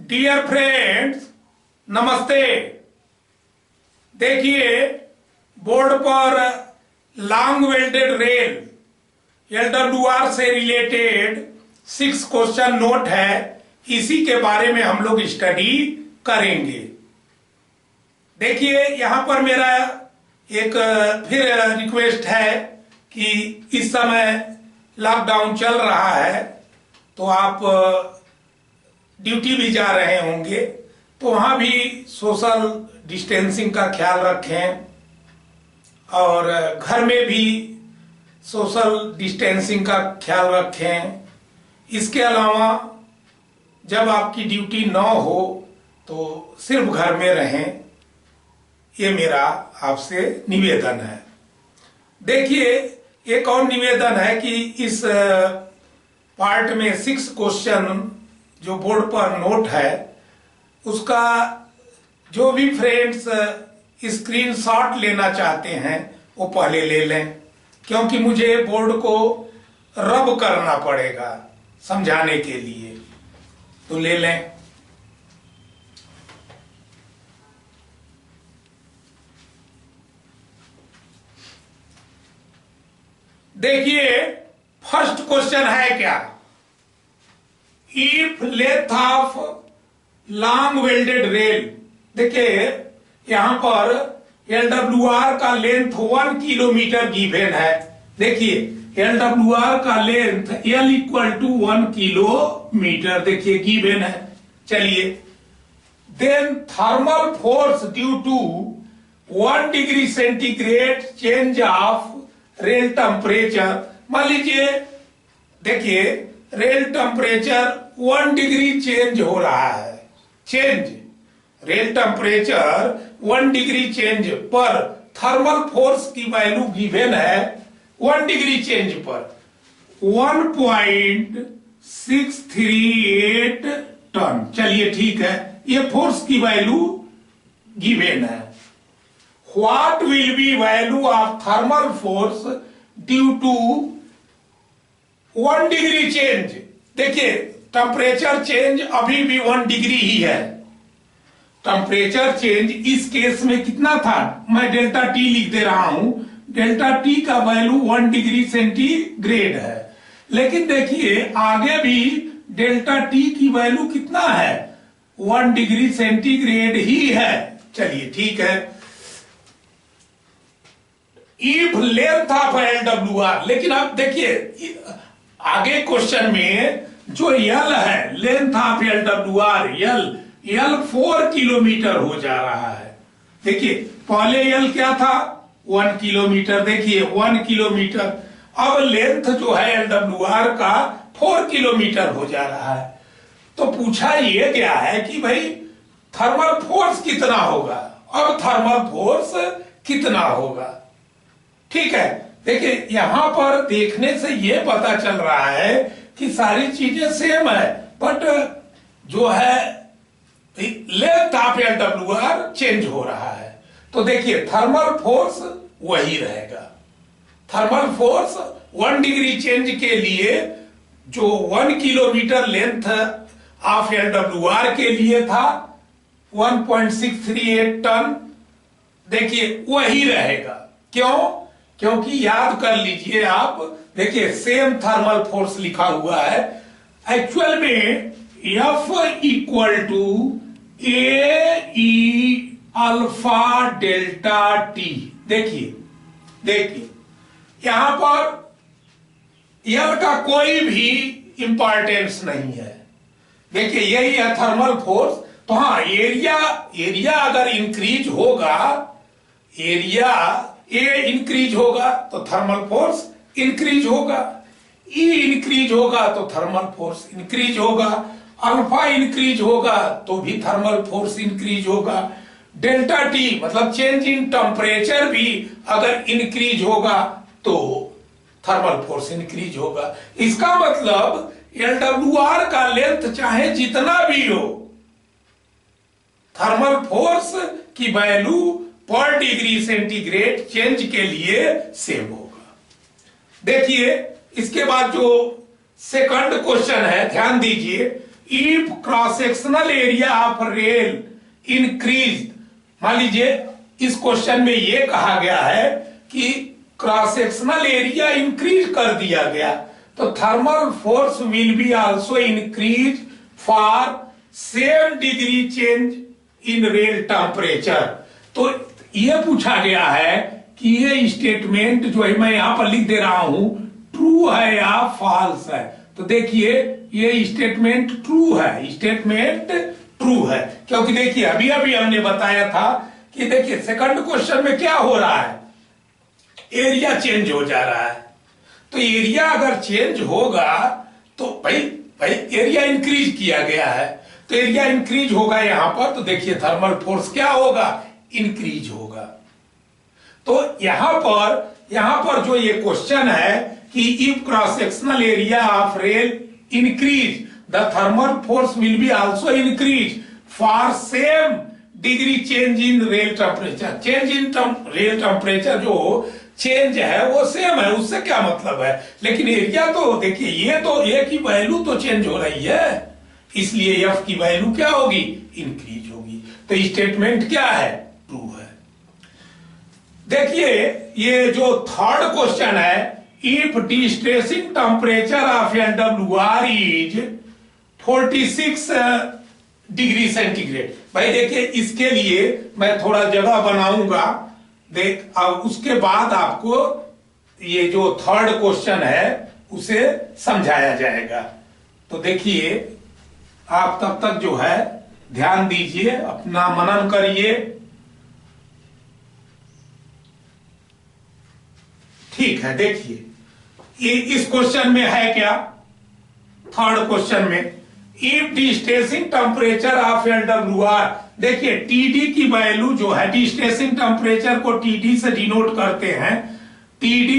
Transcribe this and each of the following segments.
Dear friends, नमस्ते। देखिए, board पर लॉन्ग वेल्डेड रेल एलडब्ल्यूआर से रिलेटेड 6 क्वेश्चन नोट है। इसी के बारे में हम लोग स्टडी करेंगे। देखिए, यहां पर मेरा एक फिर रिक्वेस्ट है कि इस समय लॉकडाउन चल रहा है, तो आप ड्यूटी भी जा रहे होंगे, तो वहां भी सोशल डिस्टेंसिंग का ख्याल रखें और घर में भी सोशल डिस्टेंसिंग का ख्याल रखें। इसके अलावा जब आपकी ड्यूटी न हो तो सिर्फ घर में रहें। ये मेरा आपसे निवेदन है। देखिए, एक और निवेदन है कि इस पार्ट में 6 क्वेश्चन जो बोर्ड पर नोट है, उसका जो भी फ्रेंड्स स्क्रीनशॉट लेना चाहते हैं वो पहले ले लें, क्योंकि मुझे बोर्ड को रब करना पड़ेगा समझाने के लिए। तो ले लें। देखिए, फर्स्ट क्वेश्चन है क्या? If length of long welded rail, देखिए यहां पर एलडब्ल्यूआर का लेंथ 1 किलोमीटर गिवन है। देखिए, एलडब्ल्यूआर का length L equal to 1 kilometre देखिए गिवन है। चलिए, then thermal force due to 1 degree centigrade change of rail temperature. मान लीजिए, देखिए रेल टेम्परेचर 1 डिग्री चेंज हो रहा है। रेल टेम्परेचर 1 डिग्री चेंज पर थर्मल फोर्स की वैल्यू गिवन है 1 डिग्री चेंज पर 1.638 टन। चलिए ठीक है, ये फोर्स की वैल्यू गिवन है। What will be value of thermal force due to 1 degree change? देखिए, टेम्परेचर चेंज अभी भी 1 डिग्री ही है। टेम्परेचर चेंज इस केस में कितना था? मैं डेल्टा टी लिख दे रहा हूं। डेल्टा टी का वैल्यू 1 डिग्री सेंटीग्रेड है, लेकिन देखिए आगे भी डेल्टा टी की वैल्यू कितना है? 1 डिग्री सेंटीग्रेड ही है। चलिए ठीक है। इफ लेंथ ऑफ एलडब्ल्यूआर, लेकिन आप देखिए आगे क्वेश्चन में जो यल है, लेंथ ऑफ एलडब्ल्यूआर यल 4 किलोमीटर हो जा रहा है। देखिए, पहले यल क्या था? 1 किलोमीटर। देखिए 1 किलोमीटर, अब लेंथ जो है एलडब्ल्यूआर का 4 किलोमीटर हो जा रहा है। तो पूछा ये गया है कि भाई थर्मल फोर्स कितना होगा। अब थर्मल फोर्स कितना होगा? ठीक है, देखिए यहां पर देखने से यह पता चल रहा है कि सारी चीजें सेम है, बट जो है लेंथ ऑफ एलडब्ल्यूआर चेंज हो रहा है। तो देखिए थर्मल फोर्स वही रहेगा। थर्मल फोर्स 1 डिग्री चेंज के लिए जो 1 किलोमीटर लेंथ ऑफ एलडब्ल्यूआर के लिए था 1.638 टन, देखिए वही रहेगा। क्यों? क्योंकि याद कर लीजिए आप, देखिए सेम थर्मल फोर्स लिखा हुआ है। एक्चुअल में F equal to A alpha delta T. देखिए यहां पर L का कोई भी इंपॉर्टेंस नहीं है। देखिए यही है थर्मल फोर्स। तो हाँ, एरिया अगर इंक्रीज होगा, एरिया ए इंक्रीज होगा तो थर्मल फोर्स इंक्रीज होगा। ई इंक्रीज होगा तो थर्मल फोर्स इंक्रीज होगा। अल्फा इंक्रीज होगा तो भी थर्मल फोर्स इंक्रीज होगा। डेल्टा टी मतलब चेंज इन टेम्परेचर भी अगर इंक्रीज होगा तो थर्मल फोर्स इंक्रीज होगा। इसका मतलब एलडब्ल्यूआर का लेंथ चाहे जितना भी हो, थर्मल फोर्स की वैल्यू पर डिग्री सेंटीग्रेड चेंज के लिए सेम होगा। देखिए इसके बाद जो सेकंड क्वेश्चन है, ध्यान दीजिए। If cross sectional area of rail increase, मान लीजिए इस क्वेश्चन में ये कहा गया है कि क्रॉस सेक्शनल एरिया इंक्रीज कर दिया गया, तो thermal force will be also increase for same degree change in rail temperature. तो ये पूछा गया है कि ये स्टेटमेंट जो है मैं यहां पर लिख दे रहा हूं ट्रू है या फॉल्स है। तो देखिए ये स्टेटमेंट ट्रू है, स्टेटमेंट ट्रू है, क्योंकि देखिए अभी अभी हमने बताया था कि देखिए सेकंड क्वेश्चन में क्या हो रहा है, एरिया चेंज हो जा रहा है। तो एरिया अगर चेंज होगा तो भाई एरिया इंक्रीज किया गया है, तो एरिया इंक्रीज होगा यहां पर, तो देखिए थर्मल फोर्स क्या होगा, इंक्रीज होगा। तो यहां पर जो ये क्वेश्चन है कि if cross sectional area of rail increase the thermal force will be also increase for same degree change in rail temperature. Change in rail temperature जो चेंज है वो सेम है, उससे क्या मतलब है, लेकिन एरिया तो देखिए ये तो ए की वैल्यू तो चेंज हो रही है, इसलिए एफ की वैल्यू क्या होगी, इंक्रीज होगी। तो स्टेटमेंट क्या है, ट्रू है। देखिए ये जो थर्ड क्वेश्चन है, if distressing temperature of LWR is 46 degree centigrade. भाई देखिए इसके लिए मैं थोड़ा जगह बनाऊंगा, देख अब उसके बाद आपको ये जो थर्ड क्वेश्चन है उसे समझाया जाएगा। तो देखिए आप तब तक जो है ध्यान दीजिए, अपना मनन करिए। ठीक है, देखिए ये इस क्वेश्चन में है क्या, थर्ड क्वेश्चन में if distressing temperature of LWR, देखिए TD की वैल्यू जो है, डिस्ट्रेसिंग टेम्परेचर को TD से डिनोट करते हैं, TD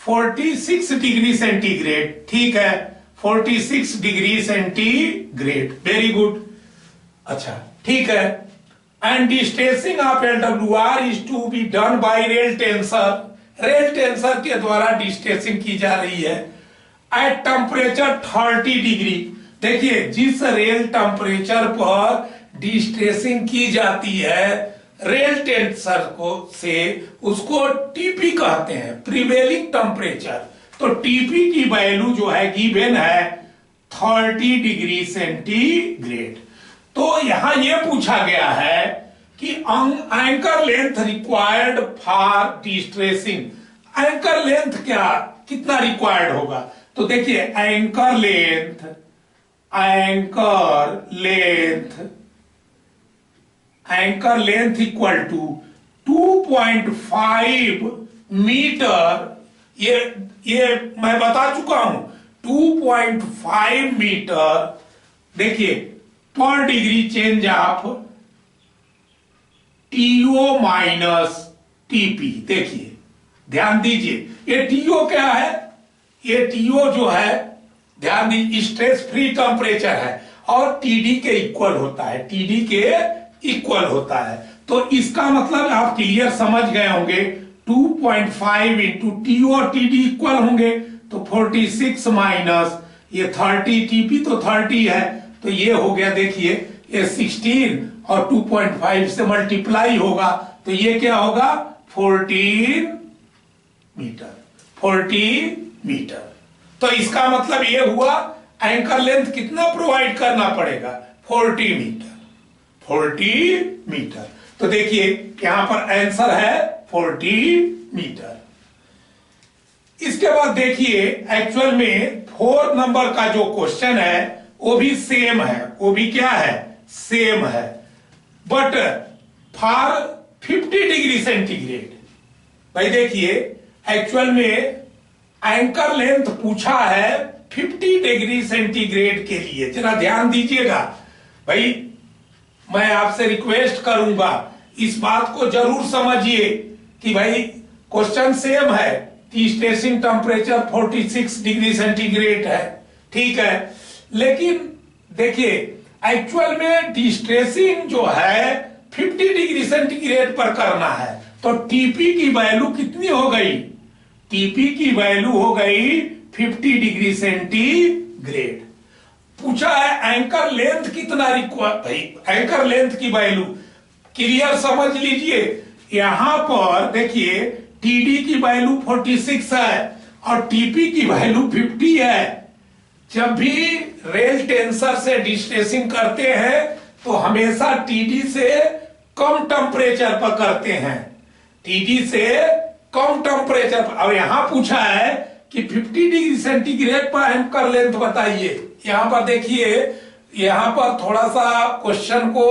46 डिग्री सेंटीग्रेड, ठीक है 46 डिग्री सेंटीग्रेड, वेरी गुड, अच्छा ठीक है। And destressing of LWR is to be done by rail tensor, rail tensor के द्वारा डिस्ट्रेसिंग की जा रही है एट टेम्परेचर 30 डिग्री। देखिए जिस रेल टेम्परेचर पर डिस्ट्रेसिंग की जाती है रेल टेंसर को से, उसको टीपी कहते हैं, प्रिवेलिंग टेम्परेचर। तो टीपी की वैल्यू जो है गिवन है 30 डिग्री सेंटीग्रेड। तो यहां यह पूछा गया है कि anchor length required for destressing, anchor length क्या कितना रिक्वायर्ड होगा, तो देखिए anchor length equal to 2.5 metre, ये मैं बता चुका हूं 2.5 मीटर। देखिए पर degree change of TO minus TP। देखिए ध्यान दीजिए ये TO क्या है, ये TO जो है ध्यान दीजिए स्ट्रेस फ्री टेम्परेचर है और TD के इक्वल होता है, TD के इक्वल होता है। तो इसका मतलब आप क्लियर समझ गए होंगे, 2.5 इंटू TO और TD इक्वल होंगे, तो 46 माइनस ये 30, TP तो 30 है, तो ये हो गया देखिए ये 16 और 2.5 से मल्टीप्लाई होगा, तो ये क्या होगा 14 मीटर, 40 मीटर। तो इसका मतलब ये हुआ एंकर लेंथ कितना प्रोवाइड करना पड़ेगा, 40 मीटर, 40 मीटर। तो देखिए यहां पर आंसर है 40 मीटर। इसके बाद देखिए एक्चुअल में 4 नंबर का जो क्वेश्चन है वो भी सेम है, वो भी क्या है, सेम है, बट फॉर 50 डिग्री सेंटीग्रेड। भाई देखिए एक्चुअल में एंकर लेंथ पूछा है 50 डिग्री सेंटीग्रेड के लिए, जरा ध्यान दीजिएगा भाई, मैं आपसे रिक्वेस्ट करूंगा इस बात को जरूर समझिए कि भाई क्वेश्चन सेम है, डिस्ट्रेसिंग टेम्परेचर 46 डिग्री सेंटीग्रेड है, ठीक है, लेकिन देखिए एक्चुअल में डिस्ट्रेसिंग जो है 50 डिग्री सेंटीग्रेड पर करना है, तो टीपी की वैल्यू कितनी हो गई, टीपी की वैल्यू हो गई 50 डिग्री सेंटीग्रेड। पूछा है एंकर लेंथ कितना रिक्वायर, भाई एंकर लेंथ की वैल्यू क्लियर समझ लीजिए। यहां पर देखिए टीडी की वैल्यू 46 है और टीपी की वैल्यू 50 है। जब भी रेल टेंसर से डिस्टेंसिंग करते हैं तो हमेशा टीडी से कम टेम्परेचर पर करते हैं, टीडी से कम टेम्परेचर पर। अब यहां पूछा है कि 50 डिग्री सेंटीग्रेड पर एंकर लेंथ बताइए। यहां पर देखिए, यहां पर थोड़ा सा क्वेश्चन को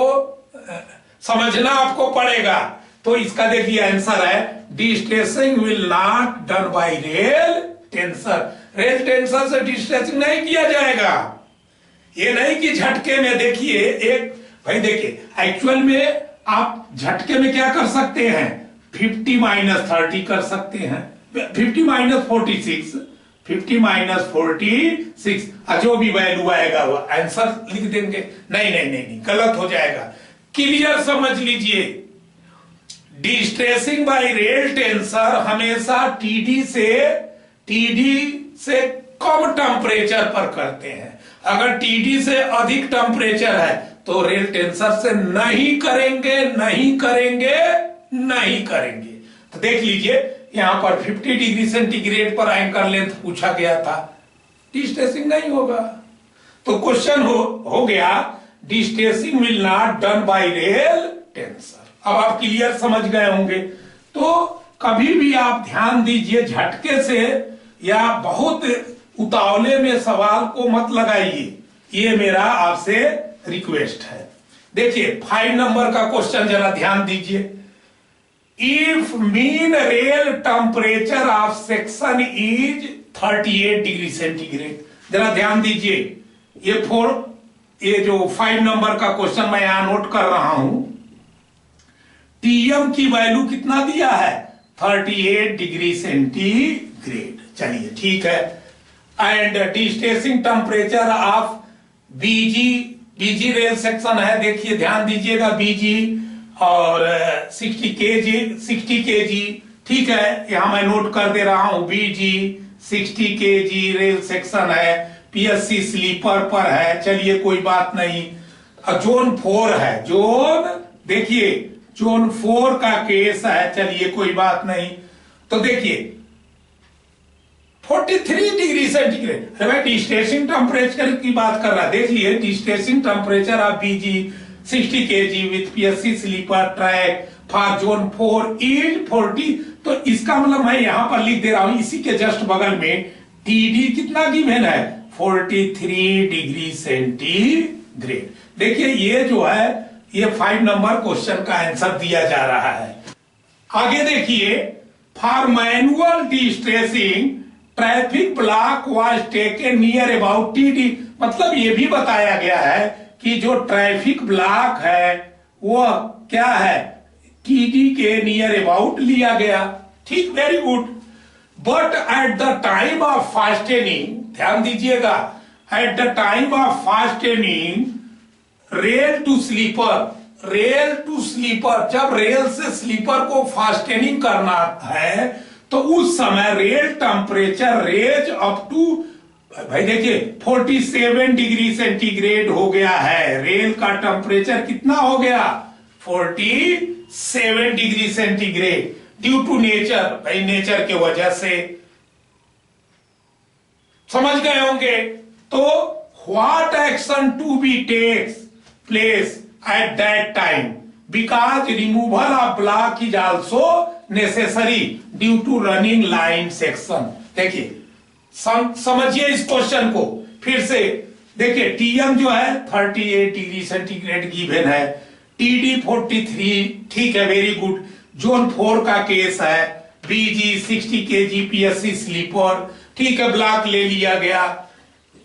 समझना आपको पड़ेगा। तो इसका देखिए आंसर है distancing will not done by rail tensor. Rail tensor से डिस्टेंसिंग नहीं किया जाएगा। ये नहीं कि झटके में, देखिए एक भाई देखिए एक्चुअल में आप झटके में क्या कर सकते हैं, 50 माइनस 30 कर सकते हैं, 50 माइनस 46, 50 माइनस 46, जो भी वैल्यू आएगा वो आंसर लिख देंगे। नहीं नहीं नहीं नहीं, गलत हो जाएगा। क्लियर समझ लीजिए, डिस्ट्रेसिंग बाय रेल टेंसर हमेशा टीडी से कम टेम्परेचर पर करते हैं। अगर टीडी से अधिक टेम्परेचर है तो रेल टेंसर से नहीं करेंगे, नहीं करेंगे, नहीं करेंगे। तो देख लीजिए यहां पर 50 डिग्री सेंटीग्रेड पर एंकर लेंथ पूछा गया था, डिस्टेंसिंग नहीं होगा। तो क्वेश्चन हो गया distancing will not done by rail tensor. अब आप क्लियर समझ गए होंगे। तो कभी भी आप ध्यान दीजिए, झटके से या बहुत उतावले में सवाल को मत लगाइए, ये मेरा आपसे रिक्वेस्ट है। देखिए 5 नंबर का क्वेश्चन जरा ध्यान दीजिए। If mean rail temperature of section is 38 degree centigrade, जरा ध्यान दीजिए। ये जो 5 नंबर का क्वेश्चन मैं यहां नोट कर रहा हूं, टीएम की वैल्यू कितना दिया है, 38 डिग्री सेंटीग्रेड। चलिए ठीक है। And distancing temperature of BG rail section है, देखिए ध्यान दीजिएगा, बीजी और 60 केजी, ठीक है, यहां मैं नोट कर दे रहा हूं, बीजी 60 केजी रेल सेक्शन है, पीएससी स्लीपर पर है, चलिए कोई बात नहीं। जोन 4 है, जोन देखिए जोन 4 का केस है, चलिए कोई बात नहीं। तो देखिए 43 डिग्री सेंटीग्रेड, भाई डिस्टेंसिंग टेम्परेचर की बात कर रहा है। देखिए distancing temperature of BG 60 KG with PSC sleeper track for zone 4 is 40। तो इसका मतलब मैं यहां पर लिख दे रहा हूं, इसी के जस्ट बगल में टीडी कितना गिवन है, 43 डिग्री सेंटीग्रेड। देखिए ये जो है ये 5 नंबर क्वेश्चन का आंसर दिया जा रहा है। आगे देखिए, for manual distressing traffic block was taken near about TD. मतलब ये भी बताया गया है कि जो ट्रैफिक ब्लॉक है वो क्या है, टीडी के नियर अबाउट लिया गया, ठीक, very good. But at the time of fastening, ध्यान दीजिएगा, at the time of fastening rail to sleeper, जब रेल से स्लीपर को फास्टेनिंग करना है तो उस समय rail temperature raise up to, भाई देखिए 47 डिग्री सेंटीग्रेड हो गया है। रेल का टेम्परेचर कितना हो गया, 47 degree centigrade, due to nature, भाई नेचर की वजह से। समझ गए होंगे। तो what action to be takes place at that time, because removal of block is also necessary due to running line section. देखिए समझिए इस क्वेश्चन को फिर से। देखिए टीएम जो है 38 डिग्री सेंटीग्रेड गिवन है, टीडी 43, ठीक है, वेरी गुड। जोन 4 का केस है, बीजी 60 केजी पीएससी स्लीपर, ठीक है, ब्लॉक ले लिया गया।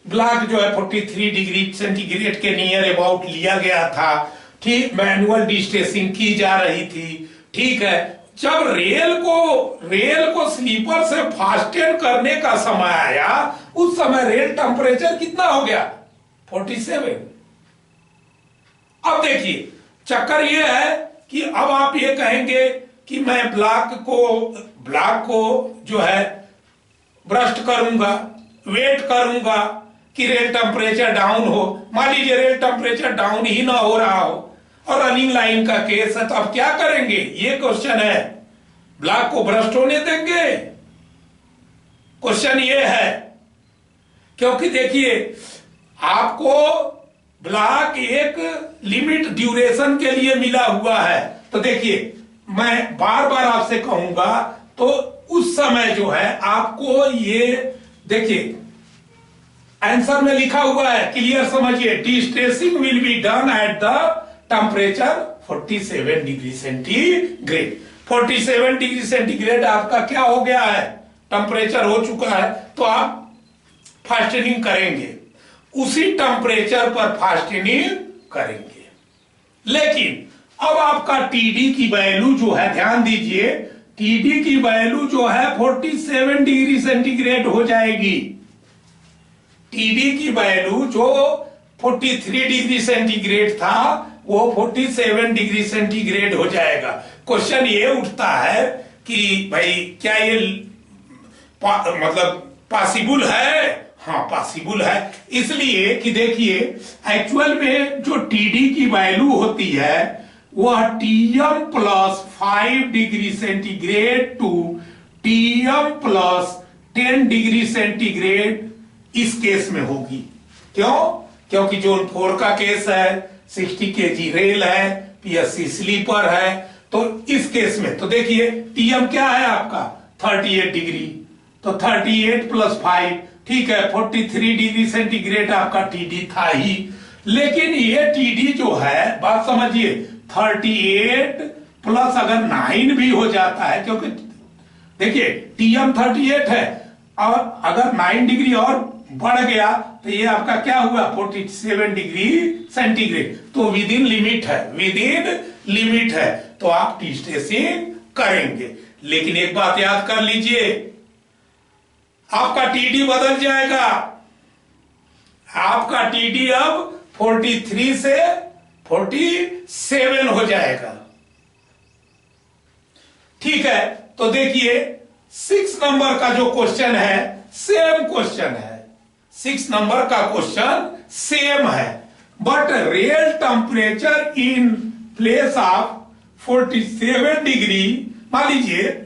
ब्लॉक जो है 43 डिग्री सेंटीग्रेड के नियर अबाउट लिया गया था, ठीक, मैनुअल डिस्टेंसिंग की जा रही थी, ठीक है। जब रेल को स्लीपर से फास्टेन करने का समय आया, उस समय रेल टेम्परेचर कितना हो गया, 47। अब देखिए चक्कर ये है कि अब आप ये कहेंगे कि मैं ब्लॉक को जो है ब्रस्ट करूंगा, वेट करूंगा, कि रेल टेम्परेचर डाउन हो, मान लीजिए रेल टेम्परेचर डाउन ही ना हो रहा हो और रनिंग लाइन का केस है, तो अब क्या करेंगे? ये क्वेश्चन है। ब्लॉक को भ्रष्ट होने देंगे? क्वेश्चन ये है, क्योंकि देखिए आपको ब्लॉक एक लिमिट ड्यूरेशन के लिए मिला हुआ है। तो देखिए मैं बार बार आपसे कहूंगा, तो उस समय जो है आपको ये देखिए आंसर में लिखा हुआ है, क्लियर समझिए, distressing will be done at the temperature 47 degree centigrade. 47 degree centigrade आपका क्या हो गया है? टेम्परेचर हो चुका है, तो आप फास्टनिंग करेंगे, उसी टेम्परेचर पर फास्टनिंग करेंगे। लेकिन अब आपका टीडी की वैल्यू जो है, ध्यान दीजिए, टीडी की वैल्यू जो है 47 डिग्री सेंटीग्रेड हो जाएगी। टीडी की वैल्यू जो 43 डिग्री सेंटीग्रेड था वो 47 डिग्री सेंटीग्रेड हो जाएगा। क्वेश्चन ये उठता है कि भाई क्या ये मतलब पॉसिबल है? हाँ पॉसिबल है, इसलिए कि देखिए एक्चुअल में जो टीडी की वैल्यू होती है वह TM plus 5 degree centigrade to TM plus 10 degree centigrade इस केस में होगी। क्यों? क्योंकि जोन 4 का केस है, 60 kg रेल है, पीएससी स्लीपर है, तो इस केस में तो देखिए टीएम क्या है आपका 38 डिग्री, तो 38 प्लस 5 ठीक है 43 डिग्री सेंटीग्रेड आपका टीडी था ही। लेकिन ये टीडी जो है, बात समझिए, 38 प्लस अगर 9 भी हो जाता है, क्योंकि देखिए टीएम 38 है और अगर 9 डिग्री और बढ़ गया तो ये आपका क्या हुआ 47 डिग्री सेंटीग्रेड, तो विद इन लिमिट है, विद इन लिमिट है, तो आप डिस्टेंसिंग करेंगे। लेकिन एक बात याद कर लीजिए, आपका टीडी बदल जाएगा, आपका टीडी अब 43 से 47 हो जाएगा। ठीक है, तो देखिए 6 नंबर का जो क्वेश्चन है सेम क्वेश्चन है, 6 नंबर का क्वेश्चन सेम है, but real temperature in place of 47 degree, मान लीजिए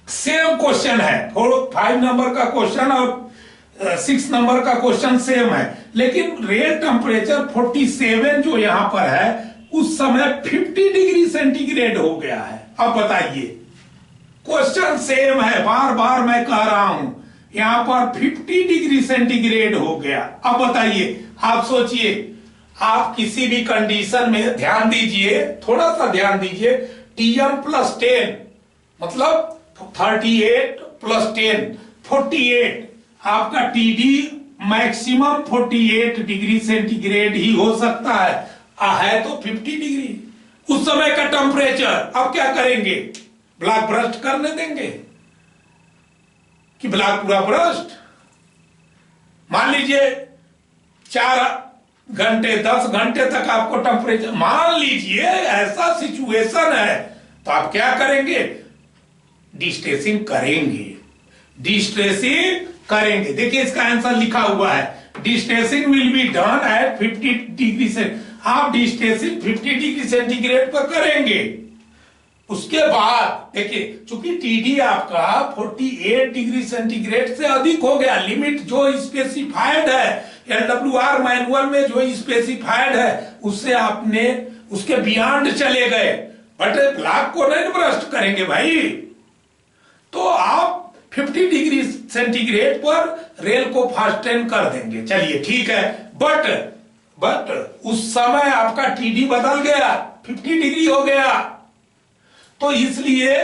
सेम क्वेश्चन है, 5 नंबर का क्वेश्चन और 6 नंबर का क्वेश्चन सेम है, लेकिन रियल टेम्परेचर 47 जो यहां पर है उस समय 50 डिग्री सेंटीग्रेड हो गया है। अब बताइए, क्वेश्चन सेम है, बार बार मैं कह रहा हूं, यहां पर 50 डिग्री सेंटीग्रेड हो गया। अब बताइए, आप सोचिए, आप किसी भी कंडीशन में ध्यान दीजिए, थोड़ा सा ध्यान दीजिए, टीएम प्लस 10 मतलब 38 प्लस 10 48, आपका टीडी मैक्सिमम 48 डिग्री सेंटीग्रेड ही हो सकता है तो 50 डिग्री उस समय का टेम्परेचर। अब क्या करेंगे? ब्लॉक ब्रस्ट करने देंगे कि ब्लॉक पूरा ब्रस्ट? मान लीजिए 4 घंटे 10 घंटे तक आपको टेम्परेचर, मान लीजिए ऐसा सिचुएशन है, तो आप क्या करेंगे? डिस्ट्रेसिंग करेंगे, डिस्ट्रेसिंग करेंगे। देखिए इसका आंसर लिखा हुआ है, distressing will be done at 50 degree से, आप डिस्ट्रेसिंग 50 डिग्री सेंटीग्रेड पर करेंगे। उसके बाद देखिए चूंकि टीडी आपका 48 डिग्री सेंटीग्रेड से अधिक हो गया, लिमिट जो स्पेसिफाइड है एलडब्ल्यूआर मैनुअल में जो स्पेसिफाइड है उससे आपने उसके बियॉन्ड चले गए, बट ब्लॉक को नहीं ब्रस्ट करेंगे भाई, तो आप 50 डिग्री सेंटीग्रेड पर रेल को फास्टन कर देंगे। चलिए ठीक है, बट उस समय आपका टीडी बदल गया, 50 डिग्री हो गया, तो इसलिए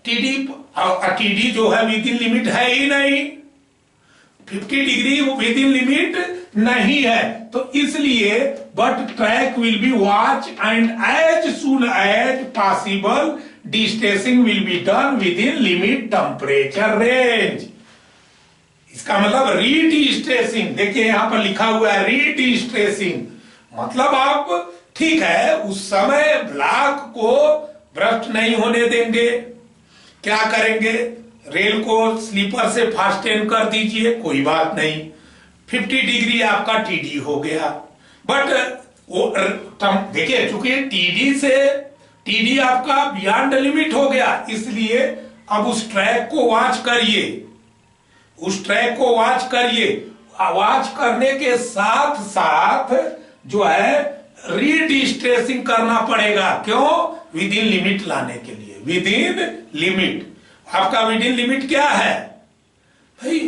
टीडी जो है विद इन लिमिट है ही नहीं, 50 डिग्री विद इन लिमिट नहीं है, तो इसलिए but track will be watch and as soon as possible destressing will be done within limit temperature range. इसका मतलब रीडिस्ट्रेसिंग, देखिए यहां पर लिखा हुआ है रीडिस्ट्रेसिंग, मतलब आप ठीक है उस समय ब्लॉक को ब्रस्ट नहीं होने देंगे, क्या करेंगे? रेल को स्लीपर से फास्टेन कर दीजिए, कोई बात नहीं, 50 डिग्री आपका टीडी हो गया। बट वो देखिए, चूंकि टीडी आपका बियॉन्ड लिमिट हो गया, इसलिए अब उस ट्रैक को वॉच करिए, उस ट्रैक को वॉच करिए। वॉच करने के साथ साथ जो है रीडिस्ट्रेसिंग करना पड़ेगा। क्यों? विद इन लिमिट लाने के लिए। विद इन लिमिट, आपका विद इन लिमिट क्या है भाई?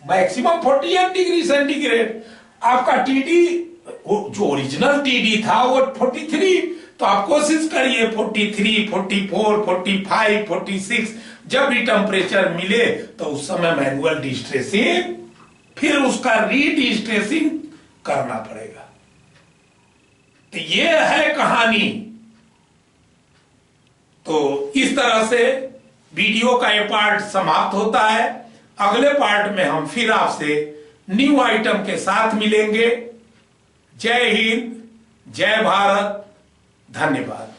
Maximum 48 degree centigrade. आपका टीडी जो ओरिजिनल टीडी था वो 43, तो आप कोशिश करिए 43, 44, 45, 46 जब भी टेम्परेचर मिले तो उस समय मैनुअल डिस्ट्रेसिंग, फिर उसका रीडिस्ट्रेसिंग करना पड़ेगा। तो ये है कहानी। तो इस तरह से वीडियो का ये पार्ट समाप्त होता है। अगले पार्ट में हम फिर आपसे न्यू आइटम के साथ मिलेंगे। जय हिंद, जय भारत, धन्यवाद।